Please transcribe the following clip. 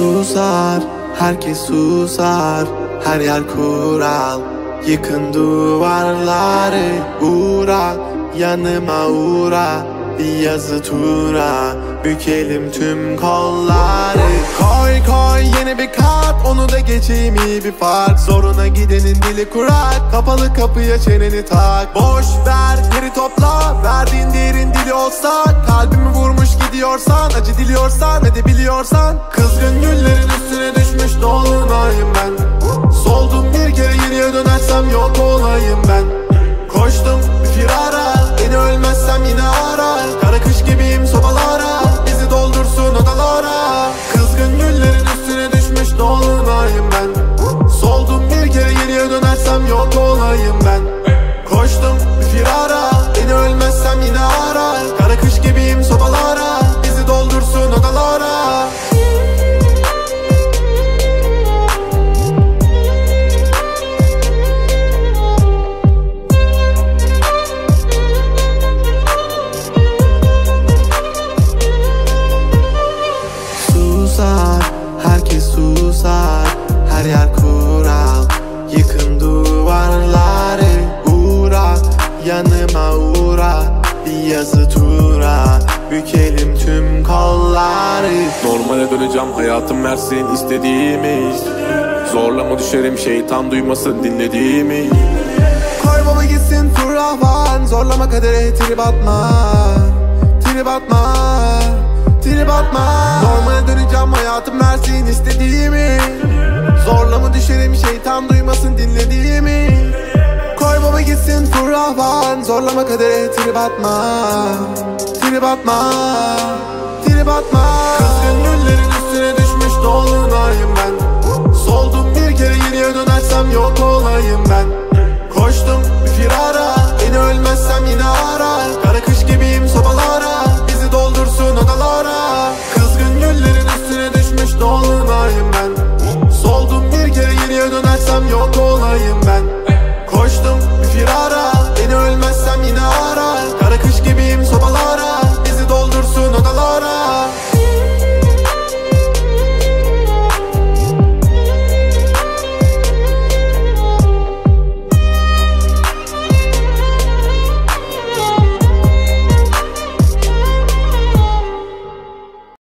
Susar, herkes susar, her yer kural. Yıkın duvarları, uğra, yanıma uğra. Bir yazı tura, bükelim tüm kolları. Koy koy yeni bir kart, onu da geçeyim iyi bir fark. Zoruna gidenin dili kurak, kapalı kapıya çeneni tak. Boş ver geri topla, verdiğin değerin dili olsa. Kalbimi vurmuş gidiyorsan, acı diliyorsan edebiliyorsan. Kızgın güllerin üstüne düşmüş dolunayım ben. Soldum bir kere geriye dönersem yok olayım ben. Koştum bir firara, beni ölmezsem yine ara. Kara kış gibiyim sobalara, bizi doldursun odalara. Kızgın güllerin üstüne düşmüş dolunayım ben. Soldum bir kere geriye dönersem yok olayım ben. Koştum bir firara, beni ölmezsem yine ara. Kara kış gibiyim sobalara, bizi doldursun odalara. Herkes susar, her yer kural. Yıkın duvarları, uğra, yanıma uğra. Bir yazı tura, bükelim tüm kolları. Normale döneceğim, hayatım versin istediğimi. Zorlama düşerim, şeytan duymasın dinlediğimi. Koy baba gitsin fırlavan, zorlama kadere trip atma. Trip atma, trip atma. Normale döneceğim, hayatım versin istediğimi. Zorlama düşerim, şeytan duymasın dinlediğimi. Koy baba gitsin fırlavan, zorlama kadere trip atma. Trip atma, trip atma. Kızgın güllerin